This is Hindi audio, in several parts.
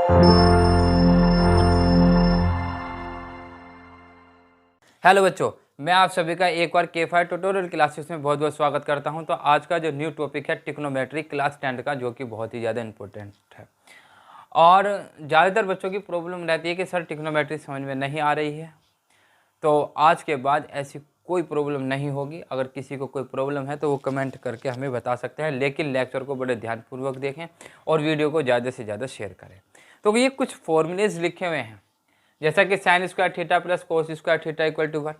हेलो बच्चों, मैं आप सभी का एक बार K5 ट्यूटोरियल क्लासेस में बहुत बहुत स्वागत करता हूं। तो आज का जो न्यू टॉपिक है ट्रिग्नोमेट्री क्लास 10 का, जो कि बहुत ही ज़्यादा इंपॉर्टेंट है। और ज़्यादातर बच्चों की प्रॉब्लम रहती है कि सर ट्रिग्नोमेट्री समझ में नहीं आ रही है। तो आज के बाद ऐसी कोई प्रॉब्लम नहीं होगी। अगर किसी को कोई प्रॉब्लम है तो वो कमेंट करके हमें बता सकते हैं, लेकिन लेक्चर को बड़े ध्यानपूर्वक देखें और वीडियो को ज़्यादा से ज़्यादा शेयर करें। तो ये कुछ फॉर्मूलेज लिखे हुए हैं, जैसा कि sine square theta plus cos square theta equal to 1,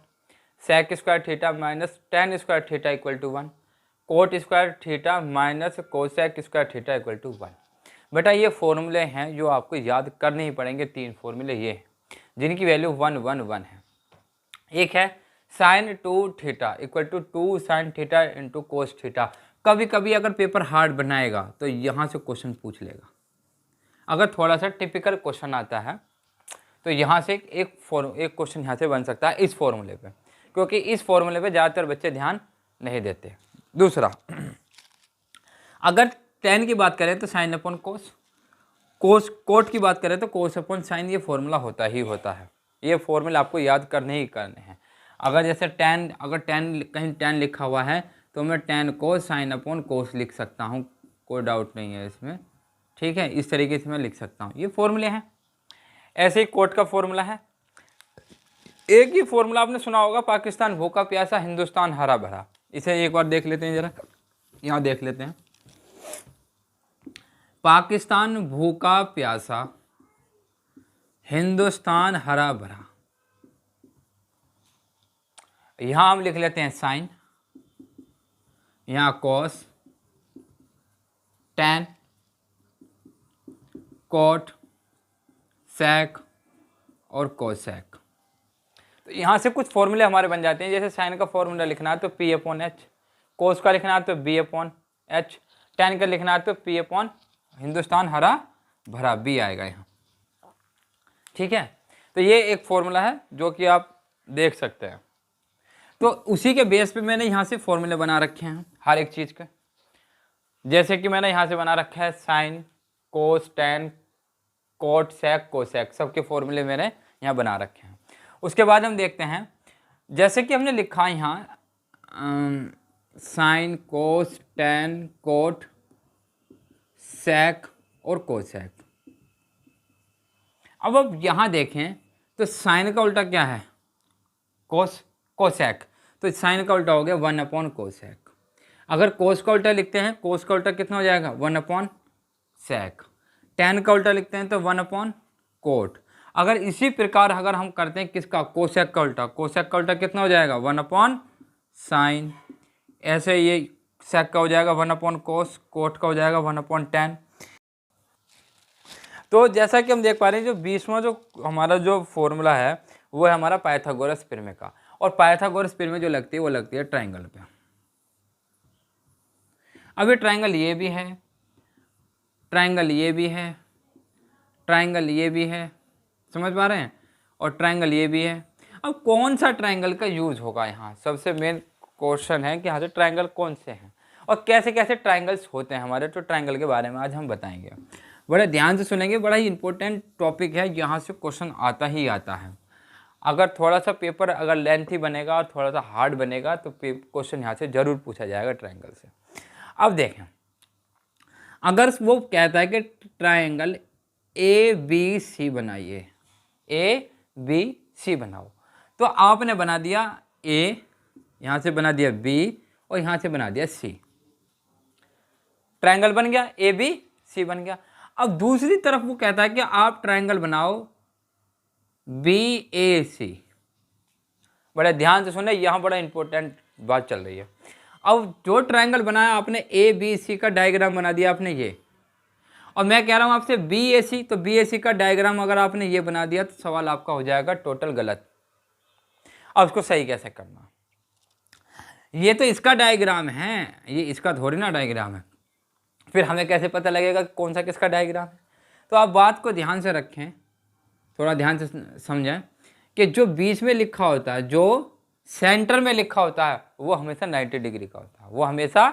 sec square theta minus tan square theta equal to 1, cot square theta minus cosec square theta equal to 1। बेटा ये फॉर्मूले हैं जो आपको याद करने ही पड़ेंगे। 3 फॉर्मूले ये हैं जिनकी वैल्यू 1 1 1 है। एक है sine 2 theta equal to 2 sine theta into cos theta. कभी कभी अगर पेपर हार्ड बनाएगा तो यहाँ से क्वेश्चन पूछ लेगा। अगर थोड़ा सा टिपिकल क्वेश्चन आता है तो यहाँ से एक क्वेश्चन यहाँ से बन सकता है इस फॉर्मूले पे, क्योंकि इस फॉर्मूले पे ज़्यादातर बच्चे ध्यान नहीं देते। दूसरा, अगर टेन की बात करें तो साइन अपॉन कोस, कोट की बात करें तो कोस अपॉन साइन। ये फॉर्मूला होता ही होता है। ये फॉर्मूला आपको याद करने ही करने हैं। अगर जैसे टेन, अगर टेन कहीं टेन लिखा हुआ है तो मैं टेन को साइन अपॉन कोस लिख सकता हूँ, कोई डाउट नहीं है इसमें। ठीक है, इस तरीके से मैं लिख सकता हूँ। ये फॉर्मूले हैं। ऐसे ही कोट का फॉर्मूला है। एक ही फॉर्मूला आपने सुना होगा, पाकिस्तान भूखा प्यासा हिंदुस्तान हरा भरा। इसे एक बार देख लेते हैं, जरा यहाँ देख लेते हैं। पाकिस्तान भूखा प्यासा हिंदुस्तान हरा भरा। यहां हम लिख लेते हैं साइन, यहां कॉस, टेन, कोट, सेक और कोसेक। तो यहाँ से कुछ फॉर्मूले हमारे बन जाते हैं। जैसे साइन का फॉर्मूला लिखना है तो पी अपॉन एच, कोस का लिखना है तो बी अपॉन एच, टेन का लिखना है तो पी अपॉन हिंदुस्तान हरा भरा, बी आएगा यहाँ। ठीक है, तो ये एक फॉर्मूला है जो कि आप देख सकते हैं। तो उसी के बेस पे मैंने यहाँ से फॉर्मूले बना रखे हैं हर एक चीज़ के। जैसे कि मैंने यहाँ से बना रखा है sign, cos, tan, cot, sec, cosec, सबके फॉर्मूले मैंने यहाँ बना रखे हैं। उसके बाद हम देखते हैं, जैसे कि हमने लिखा है यहाँ साइन, कोस, टेन, कोट, सेक और कोसेक। अब आप यहाँ देखें तो साइन का उल्टा क्या है? कोस, कोसेक। तो साइन का उल्टा हो गया 1 अपॉन कोसेक। अगर कोस का उल्टा लिखते हैं, कोस का उल्टा कितना हो जाएगा? 1 अपॉन सेक। टेन का उल्टा लिखते हैं तो 1 अपॉन कोट। अगर इसी प्रकार अगर हम करते हैं किसका? कोसेक का उल्टा, कोसेक का उल्टा कितना हो जाएगा? 1 अपॉन साइन। ऐसे ये सेक का हो जाएगा 1 अपॉन कोस, कोट का हो जाएगा 1 अपॉन टेन। तो जैसा कि हम देख पा रहे हैं, जो 20वां जो हमारा जो फॉर्मूला है वो है हमारा पाइथागोरस प्रमेय का। और पाइथागोरस प्रमेय जो लगती है वो लगती है ट्राइंगल पे। अब ये ट्राइंगल ये भी है, ट्राइंगल ये भी है, ट्राइंगल ये भी है, समझ पा रहे हैं, और ट्राइंगल ये भी है। अब कौन सा ट्राइंगल का यूज होगा यहाँ? सबसे मेन क्वेश्चन है कि यहाँ से ट्राइंगल कौन से हैं और कैसे कैसे ट्राइंगल्स होते हैं हमारे। तो ट्राइंगल के बारे में आज हम बताएंगे। बड़े ध्यान से सुनेंगे, बड़ा ही इंपॉर्टेंट टॉपिक है, यहाँ से क्वेश्चन आता ही आता है। अगर थोड़ा सा पेपर अगर लेंथी बनेगा और थोड़ा सा हार्ड बनेगा तो क्वेश्चन यहाँ से जरूर पूछा जाएगा ट्राइंगल से। अब देखें, अगर वो कहता है कि ट्राइंगल ए बी सी बनाइए, ए बी सी बनाओ, तो आपने बना दिया ए, यहाँ से बना दिया बी और यहाँ से बना दिया सी। ट्राइंगल बन गया, ए बी सी बन गया। अब दूसरी तरफ वो कहता है कि आप ट्राइंगल बनाओ बी ए सी। बड़े ध्यान से सुने, यहाँ बड़ा इंपॉर्टेंट बात चल रही है। अब जो ट्राइंगल बनाया आपने, ए बी सी का डायग्राम बना दिया आपने ये, और मैं कह रहा हूँ आपसे बी ए सी, तो बी ए सी का डायग्राम अगर आपने ये बना दिया तो सवाल आपका हो जाएगा टोटल गलत। अब उसको सही कैसे करना? ये तो इसका डायग्राम है, ये इसका थोड़ी ना डायग्राम है। फिर हमें कैसे पता लगेगा कौन सा किसका डायग्राम है? तो आप बात को ध्यान से रखें, थोड़ा ध्यान से समझें कि जो बीच में लिखा होता है, जो सेंटर में लिखा होता है, वो हमेशा 90 डिग्री का होता है, वो हमेशा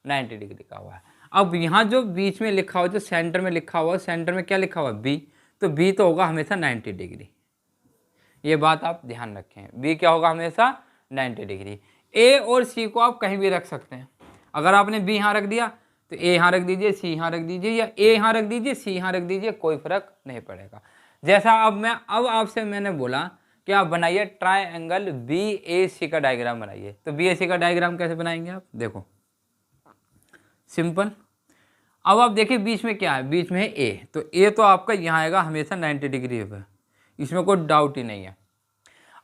90 डिग्री का हुआ है। अब यहाँ जो बीच में लिखा हुआ, जो सेंटर में लिखा हुआ, सेंटर में क्या लिखा हुआ? बी, तो बी तो होगा हमेशा 90 डिग्री। ये बात आप ध्यान रखें, बी क्या होगा हमेशा 90 डिग्री। ए और सी को आप कहीं भी रख सकते हैं। अगर आपने बी यहाँ रख दिया तो ए यहाँ रख दीजिए, सी यहाँ रख दीजिए, या ए यहाँ रख दीजिए, सी यहाँ रख दीजिए, कोई फर्क नहीं पड़ेगा। जैसा अब आपसे मैंने बोला कि आप बनाइए ट्राइंगल बी ए सी का डायग्राम बनाइए, तो बी ए सी का डायग्राम कैसे बनाएंगे आप देखो, सिंपल। अब आप देखिए बीच में क्या है, बीच में है ए, तो ए तो आपका यहाँ आएगा हमेशा 90 डिग्री पे, इसमें कोई डाउट ही नहीं है।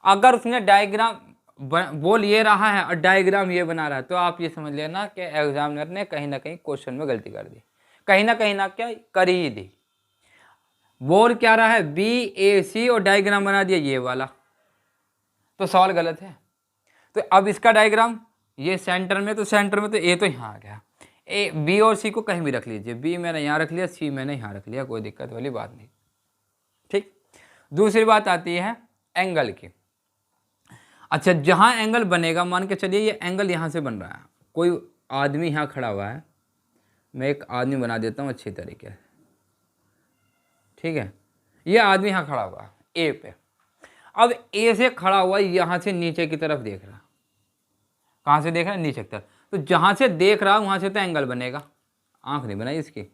अगर उसने डायग्राम बोल ये रहा है और डायग्राम ये बना रहा है, तो आप ये समझ लेना कि एग्जामिनर ने कहीं ना कहीं क्वेश्चन में गलती कर दी, कहीं ना क्या कर ही दी। बोल क्या रहा है बी ए सी और डायग्राम बना दिया ये वाला, तो सवाल गलत है। तो अब इसका डायग्राम ये सेंटर में, तो सेंटर में तो ए तो यहाँ आ गया, ए बी और सी को कहीं भी रख लीजिए, बी मैंने यहाँ रख लिया, सी मैंने यहाँ रख लिया, कोई दिक्कत वाली बात नहीं। ठीक, दूसरी बात आती है एंगल की। अच्छा, जहाँ एंगल बनेगा, मान के चलिए ये एंगल यहाँ से बन रहा है, कोई आदमी यहाँ खड़ा हुआ है, मैं एक आदमी बना देता हूँ अच्छी तरीके से, ठीक है। ये आदमी यहाँ खड़ा हुआ ए पे, अब ए से खड़ा हुआ यहाँ से नीचे की तरफ देख रहा, कहाँ से देख रहा है, नीचे की तरफ। तो जहाँ से देख रहा वहाँ से तो एंगल बनेगा, आँख नहीं बनाई इसकी,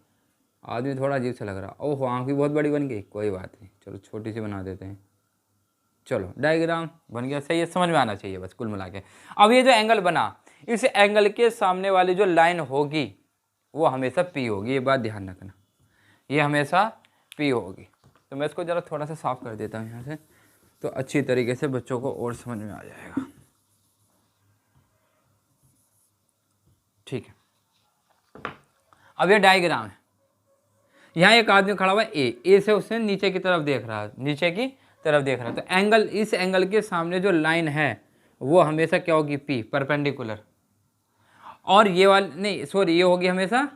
आदमी थोड़ा अजीब सा लग रहा, ओहो आँख भी बहुत बड़ी बन गई, कोई बात नहीं, चलो छोटी सी बना देते हैं। चलो डायग्राम बन गया, सही है, समझ में आना चाहिए बस कुल मिला के। अब ये जो एंगल बना, इस एंगल के सामने वाली जो लाइन होगी वो हमेशा पी होगी, ये बात ध्यान रखना, ये हमेशा पी होगी। तो मैं इसको ज़रा थोड़ा सा साफ कर देता हूँ यहाँ से, तो अच्छी तरीके से बच्चों को और समझ में आ जाएगा। ठीक है, अब ये डायग्राम है, यहाँ एक आदमी खड़ा हुआ है ए से उसने नीचे की तरफ देख रहा है, नीचे की तरफ देख रहा है, तो एंगल, इस एंगल के सामने जो लाइन है वो हमेशा क्या होगी, पी, परपेंडिकुलर। और ये वाली नहीं, सॉरी, ये होगी हमेशा,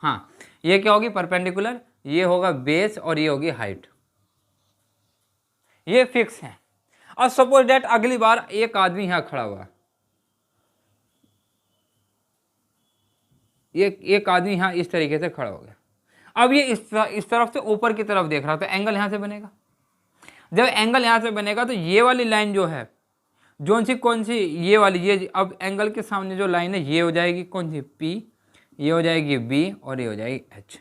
हाँ ये क्या होगी, परपेंडिकुलर, ये होगा बेस और ये होगी हाइट, ये फिक्स है। और सपोज डेट अगली बार एक आदमी यहाँ खड़ा हुआ, ये एक आदमी यहाँ इस तरीके से खड़ा हो गया, अब ये इस तरफ से ऊपर की तरफ देख रहा, तो एंगल यहाँ से बनेगा। जब एंगल यहाँ से बनेगा तो ये वाली लाइन जो है, कौन सी, ये वाली, ये अब एंगल के सामने जो लाइन है ये हो जाएगी कौन सी, पी, ये हो जाएगी बी और ये हो जाएगी एच।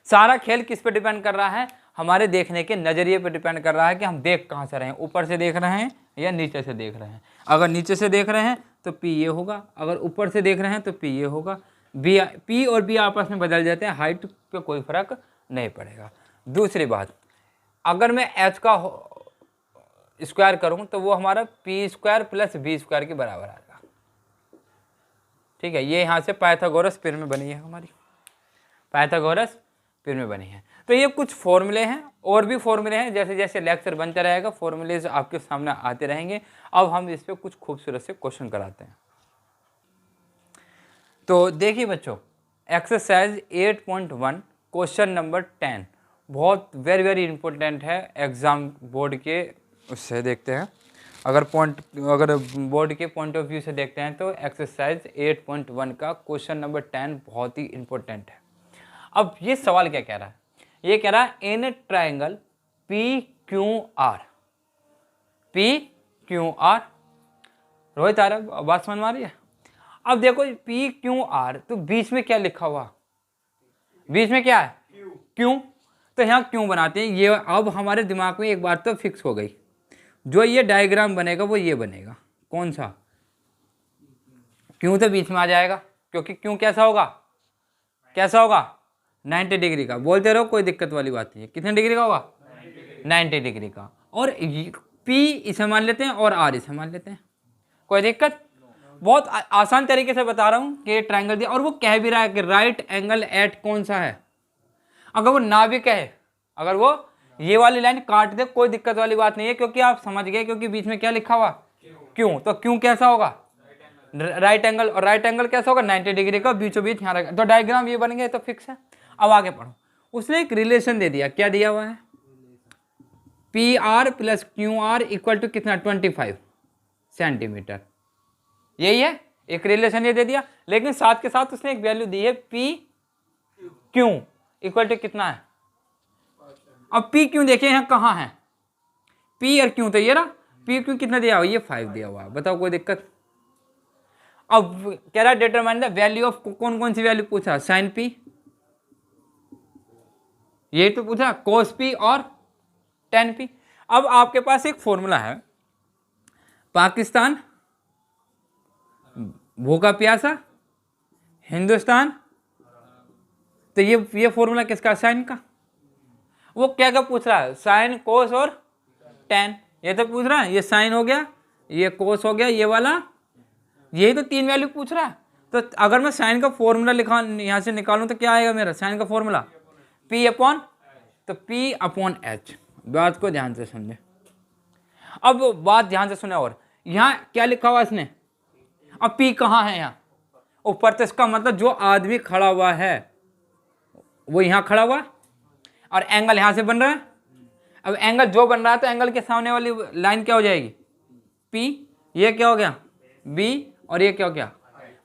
सारा खेल किस पे डिपेंड कर रहा है, हमारे देखने के नज़रिए पे डिपेंड कर रहा है कि हम देख कहाँ से रहे हैं, ऊपर से देख रहे हैं या नीचे से देख रहे हैं। अगर नीचे से देख रहे हैं तो पी ये होगा, अगर ऊपर से देख रहे हैं तो पी ये होगा। बी, पी और बी आपस में बदल जाते हैं, हाइट पे कोई फर्क नहीं पड़ेगा। दूसरी बात, अगर मैं एच का स्क्वायर करूँ तो वो हमारा P square plus B square के बराबर आएगा। ठीक है, ये यहाँ से पाइथागोरस पिरामिड बनी है, हमारी पाइथागोरस पिरामिड बनी है। तो ये कुछ फॉर्मूले हैं, और भी फॉर्मूले हैं, जैसे जैसे लेक्चर बनता रहेगा फॉर्मूले आपके सामने आते रहेंगे। अब हम इस पर कुछ खूबसूरत से क्वेश्चन कराते हैं। तो देखिए बच्चों, एक्सरसाइज 8.1 क्वेश्चन नंबर 10 बहुत वेरी इंपॉर्टेंट है एग्ज़ाम बोर्ड के, उससे देखते हैं। अगर बोर्ड के पॉइंट ऑफ व्यू से देखते हैं तो एक्सरसाइज 8.1 का क्वेश्चन नंबर 10 बहुत ही इंपॉर्टेंट है। अब ये सवाल क्या कह रहा है, ये कह रहा है in triangle P Q R, P Q R, Rohit आ रहा, बात समझ में आ रही है। अब देखो पी क्यू आर, तो बीच में क्या लिखा हुआ, बीच में क्या है, क्यों, तो यहाँ क्यों बनाते हैं, ये अब हमारे दिमाग में एक बात तो फिक्स हो गई, जो ये डायग्राम बनेगा वो ये बनेगा, कौन सा, क्यों तो बीच में आ जाएगा, क्योंकि क्यों कैसा होगा, कैसा होगा, 90 डिग्री का। बोलते रहो, कोई दिक्कत वाली बात नहीं है। कितने डिग्री का होगा, 90 डिग्री का। और पी इसे मान लेते हैं और आर इसे मान लेते हैं, कोई दिक्कत। बहुत आसान तरीके से बता रहा हूँ कि ट्रायंगल दिया, और वो कह भी रहा है कि राइट एंगल एट कौन सा है। अगर वो ना भी कहे, अगर वो ये वाली लाइन काट दे, कोई दिक्कत वाली बात नहीं है, क्योंकि आप समझ गए, क्योंकि बीच में क्या लिखा हुआ, क्यों। तो क्यों कैसा होगा, राइट एंगल, और राइट एंगल कैसा होगा, 90 डिग्री का, बीचों बीच यहाँ रखा, तो डायग्राम ये बन गया, तो फिक्स है। अब आगे पढ़ो, उसने एक रिलेशन दे दिया, क्या दिया हुआ है, P R plus Q R equal to कितना, 25 सेंटीमीटर, यही है, एक रिलेशन ये दे दिया। लेकिन साथ के साथ उसने एक वैल्यू दी है, पी क्यू इक्वल टू कितना है, अब पी क्यू देखिए यहाँ कहाँ है, पी और क्यू, तो ये रहा पी क्यू कितना दिया हुआ, ये 5 दिया हुआ है। बताओ कोई दिक्कत। अब कह रहा डिटरमाइन द वैल्यू ऑफ, कौन कौन सी वैल्यू पूछा, साइन पी, ये तो पूछा, कोस पी और टेन पी। अब आपके पास एक फॉर्मूला है, पाकिस्तान भूखा प्यासा, हिंदुस्तान, तो ये फॉर्मूला किसका, साइन का। वो क्या क्या पूछ रहा है, साइन कोस और टेन, ये तो पूछ रहा है, ये साइन हो गया, ये कोस हो गया, ये वाला, यही तो 3 वैल्यू पूछ रहा है। तो अगर मैं साइन का फॉर्मूला लिखा यहाँ से निकालूं तो क्या आएगा मेरा साइन का फॉर्मूला, पी अपॉन, तो पी अपॉन एच। बात को ध्यान से समझे। अब बात ध्यान से सुने, और यहाँ क्या लिखा हुआ इसने, अब पी कहाँ है, यहाँ ऊपर, तो इसका मतलब जो आदमी खड़ा हुआ है वो यहाँ खड़ा हुआ और एंगल यहाँ से बन रहा है। अब एंगल जो बन रहा है तो एंगल के सामने वाली लाइन क्या हो जाएगी, पी, ये क्या हो गया बी, और ये क्या हो गया।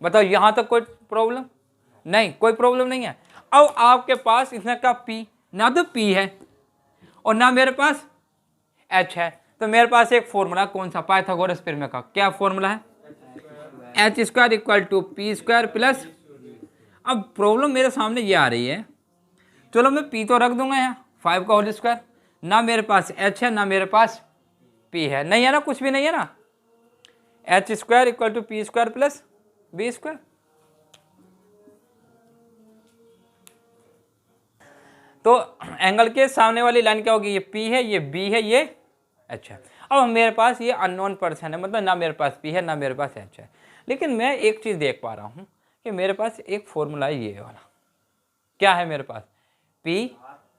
बताओ यहाँ तक कोई प्रॉब्लम नहीं, कोई प्रॉब्लम नहीं है। अब आपके पास इसने कहा पी, ना तो पी है और ना मेरे पास एच है, तो मेरे पास एक फॉर्मूला, कौन सा, पाइथागोरस प्रमेय का। क्या फॉर्मूला है, H square equal to P square plus, अब प्रॉब्लम मेरे सामने ये आ रही है, चलो मैं पी तो रख दूंगा यहाँ 5 का होल स्क्वायर, ना मेरे पास एच है ना मेरे पास पी है, नहीं है ना, कुछ भी नहीं है ना, H square equal to P square plus B square. तो एंगल के सामने वाली लाइन क्या होगी, ये पी है, ये बी है, ये एच है। अब मेरे पास ये अननोन पर्सन है, मतलब ना मेरे पास पी है ना मेरे पास एच है, लेकिन मैं एक चीज़ देख पा रहा हूँ कि मेरे पास एक फॉर्मूला है, ये वाला, क्या है मेरे पास, P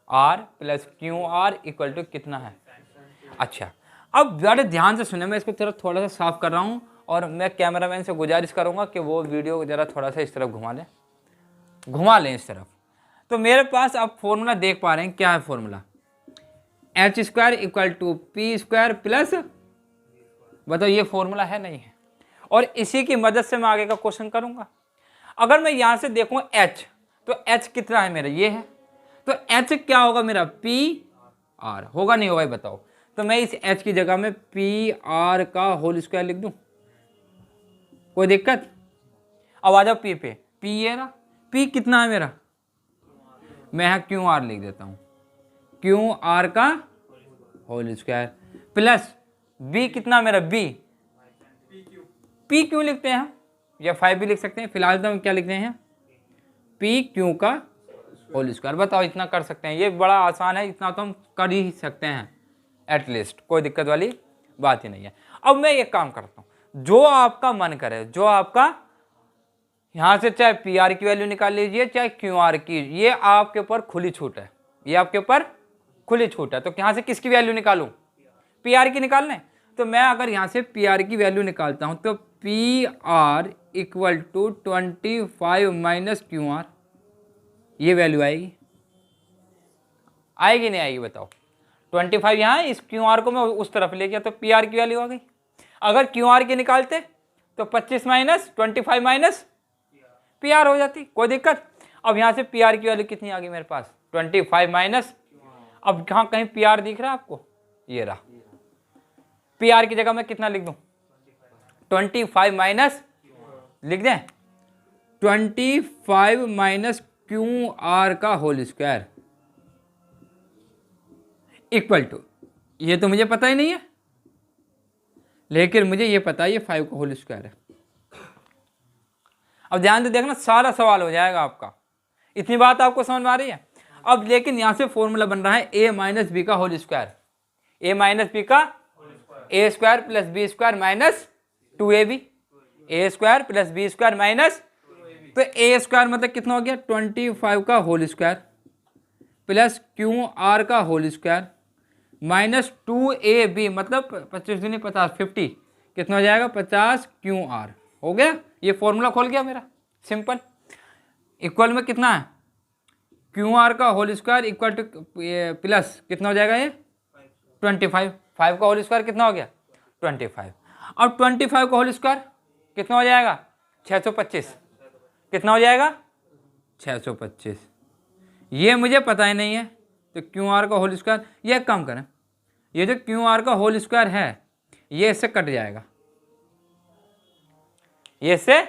R plus Q R equal to कितना है। अच्छा, अब बड़े ध्यान से सुने, मैं इसको तरफ थोड़ा सा साफ कर रहा हूँ और मैं कैमरामैन से गुजारिश करूँगा कि वो वीडियो ज़रा थोड़ा सा इस तरफ घुमा लें इस तरफ। तो मेरे पास आप फॉर्मूला देख पा रहे हैं, क्या है formula, H square equal to P square plus, बताओ ये फॉर्मूला है नहीं है, और इसी की मदद से मैं आगे का क्वेश्चन करूँगा। अगर मैं यहाँ से देखूँ एच, तो एच कितना है मेरा, ये है, तो एच क्या होगा मेरा, पी आर, होगा नहीं होगा ये बताओ। तो मैं इस एच की जगह में पी आर का होल स्क्वायर लिख दूं, कोई दिक्कत। अब आ जाओ पी पे, पी ये रहा, पी कितना है मेरा, मैं यहाँ क्यू आर लिख देता हूँ, क्यू आर का होल स्क्वायर प्लस बी कितना मेरा, बी पी क्यू लिखते हैं हम, या 5 भी लिख सकते हैं, फिलहाल तो हम क्या लिखते हैं, पी क्यू का होल स्क्वायर। बताओ इतना कर सकते हैं, ये बड़ा आसान है, इतना तो हम कर ही सकते हैं एटलीस्ट, कोई दिक्कत वाली बात ही नहीं है। अब मैं एक काम करता हूँ, जो आपका मन करे, जो आपका यहाँ से चाहे पी आर की वैल्यू निकाल लीजिए चाहे क्यू आर की, ये आपके ऊपर खुली छूट है, ये आपके ऊपर खुली छूट है। तो यहाँ से किसकी वैल्यू निकालूं, पी आर की निकालने, तो मैं अगर यहाँ से पी आर की वैल्यू निकालता हूँ तो P R equal to 25 minus Q R, ये वैल्यू आएगी, आएगी नहीं आएगी बताओ। 25 यहाँ, इस क्यू आर को मैं उस तरफ ले गया तो पी आर की वैल्यू आ गई। अगर क्यू आर की निकालते तो 25 माइनस 25 माइनस पी आर हो जाती, कोई दिक्कत। अब यहाँ से पी आर की वैल्यू कितनी आ गई मेरे पास, 25 माइनस, अब कहाँ कहीं पी आर दिख रहा है आपको, ये रहा, पी आर की जगह मैं कितना लिख दूं, 25 माइनस लिख दें 25 माइनस क्यू आर का होल स्क्वायर इक्वल टू, ये तो मुझे पता ही नहीं है, लेकिन मुझे ये पता है ये 5 का होल स्क्वायर है। अब ध्यान से देखना, सारा सवाल हो जाएगा आपका, इतनी बात आपको समझ में आ रही है। अब लेकिन यहां से फॉर्मूला बन रहा है ए माइनस बी का whole square, A minus B का A square plus B square minus 2ab, A square plus B square minus, तो ए स्क्वायर मतलब कितना हो गया 25 का whole square plus Q R का होल स्क्वायर माइनस 2ab, मतलब 25 दूनी 50, 50 कितना हो जाएगा 50 क्यू आर, हो गया। ये फॉर्मूला खोल गया मेरा, सिंपल। इक्वल में कितना है, क्यू आर का whole square equal to plus कितना हो जाएगा ये 25, 5 का होल स्क्वायर कितना हो गया 25। अब 25 का होल स्क्वायर कितना हो जाएगा 625, कितना हो जाएगा 625, ये मुझे पता ही नहीं है, तो क्यू आर का होल स्क्वायर, ये एक काम करें, ये जो क्यू आर का होल स्क्वायर है ये इससे कट जाएगा, ये इससे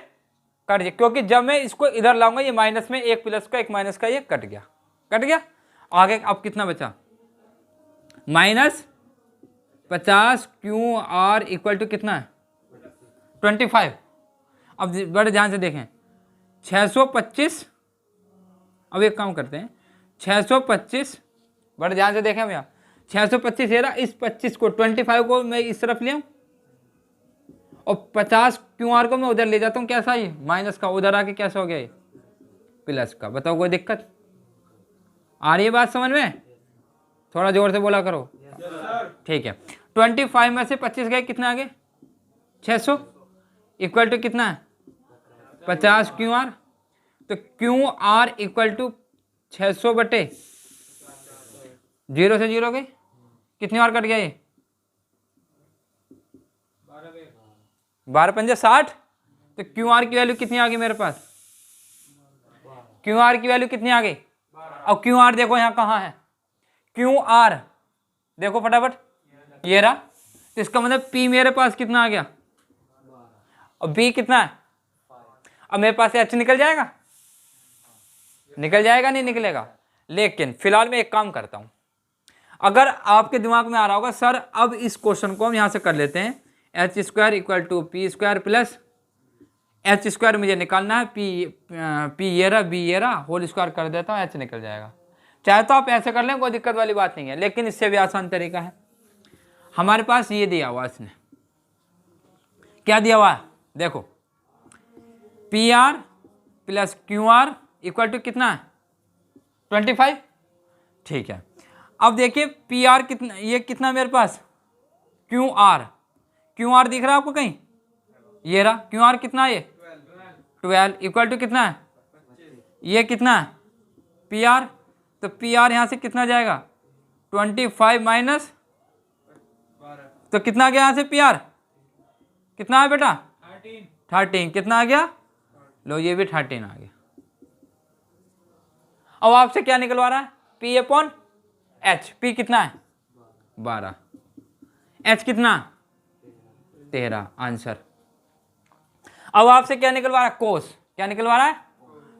कट जाए, क्योंकि जब मैं इसको इधर लाऊंगा ये माइनस में, एक प्लस का एक माइनस का, ये कट गया, कट गया। आगे अब कितना बचा, -50 क्यू आर इक्वल टू कितना है 25। अब बड़े ध्यान से देखें, 625, अब एक काम करते हैं, 625, बड़े ध्यान से देखें भैया, 625 है ना, इस 25 को 25 को मैं इस तरफ ले आऊं और 50 क्यू आर को मैं उधर ले जाता हूं, कैसा ये माइनस का, उधर आके कैसा हो गया ये प्लस का। बताओ कोई दिक्कत आ रही है बात समझ में? थोड़ा जोर से बोला करो। ठीक है, 25 में से 25 गए, कितना आ गए 600 इक्वल टू कितना है 50 क्यू आर। तो क्यू आर इक्वल टू 600 बटे 0 से 0 गए, कितनी बार कट गया ये 12 पंजे 60। तो क्यू आर की वैल्यू कितनी आ गई मेरे पास, क्यू आर की वैल्यू कितनी आ गई। अब क्यू आर देखो यहाँ कहाँ है, क्यू आर देखो फटाफट, ये रहा। तो इसका मतलब पी मेरे पास कितना आ गया, और बी कितना है, अब मेरे पास एच निकल जाएगा, निकल जाएगा नहीं निकलेगा। लेकिन फिलहाल मैं एक काम करता हूं, अगर आपके दिमाग में आ रहा होगा सर अब इस क्वेश्चन को हम यहां से कर लेते हैं, H square equal to P square plus H square मुझे निकालना है, पी ये रहा, बी ये रहा, होल स्क्वायर कर देता हूँ, एच निकल जाएगा। चाहे तो आप ऐसे कर लें, कोई दिक्कत वाली बात नहीं है, लेकिन इससे भी आसान तरीका है। हमारे पास ये दिया हुआ, इसने क्या दिया हुआ है देखो, P R plus Q R equal to कितना है 25। ठीक है, अब देखिए पी आर कितना, ये कितना मेरे पास क्यू आर, क्यू आर दिख रहा है आपको कहीं, ये रहा क्यू आर कितना है, ये 12 इक्वल टू कितना है, ये कितना है पी आर। तो पी आर यहाँ से कितना जाएगा 25 माइनस, तो कितना गया यहाँ से पी आर, कितना है बेटा 13, कितना आ गया, लो ये भी 13 आ गया। अब आपसे क्या निकलवा रहा है, पी अपॉन एच, पी कितना है 12, एच कितना 13, आंसर। अब आपसे क्या निकलवा रहा है, कोस, क्या निकलवा रहा है,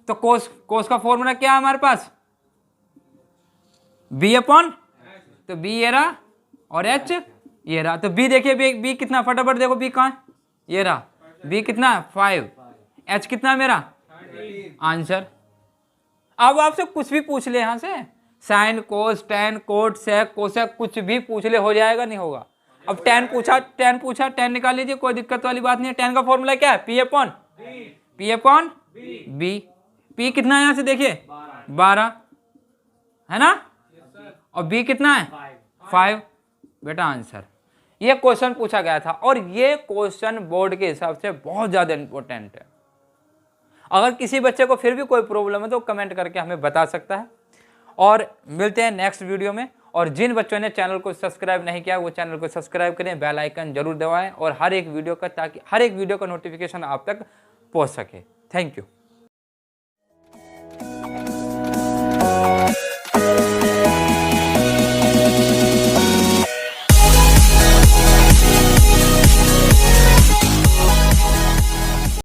तो कोस का फॉर्मूला क्या है हमारे पास, बी अपॉन, तो बी ये रहा और एच ये रहा। तो बी देखिए, बी कितना, फटाफट देखो बी कहाँ है, ये रहा, बी कितना है 5, एच कितना है मेरा, आंसर। अब आपसे कुछ भी पूछ ले यहाँ से, sine cos tan cot sec cosec कुछ भी पूछ ले, हो जाएगा नहीं होगा। अब टेन पूछा, टेन निकाल लीजिए, कोई दिक्कत वाली बात नहीं है। टेन का फॉर्मूला क्या है, पी अपॉन बी, पी कितना है यहाँ से देखिए 12 है ना, और बी कितना है 5, बेटा आंसर। ये क्वेश्चन पूछा गया था और ये क्वेश्चन बोर्ड के हिसाब से बहुत ज्यादा इंपॉर्टेंट है। अगर किसी बच्चे को फिर भी कोई प्रॉब्लम है तो कमेंट करके हमें बता सकता है। और मिलते हैं नेक्स्ट वीडियो में। और जिन बच्चों ने चैनल को सब्सक्राइब नहीं किया वो चैनल को सब्सक्राइब करें, बेल आइकन जरूर दबाएं और हर एक वीडियो का, ताकि हर एक वीडियो का नोटिफिकेशन आप तक पहुंच सके। Thank you.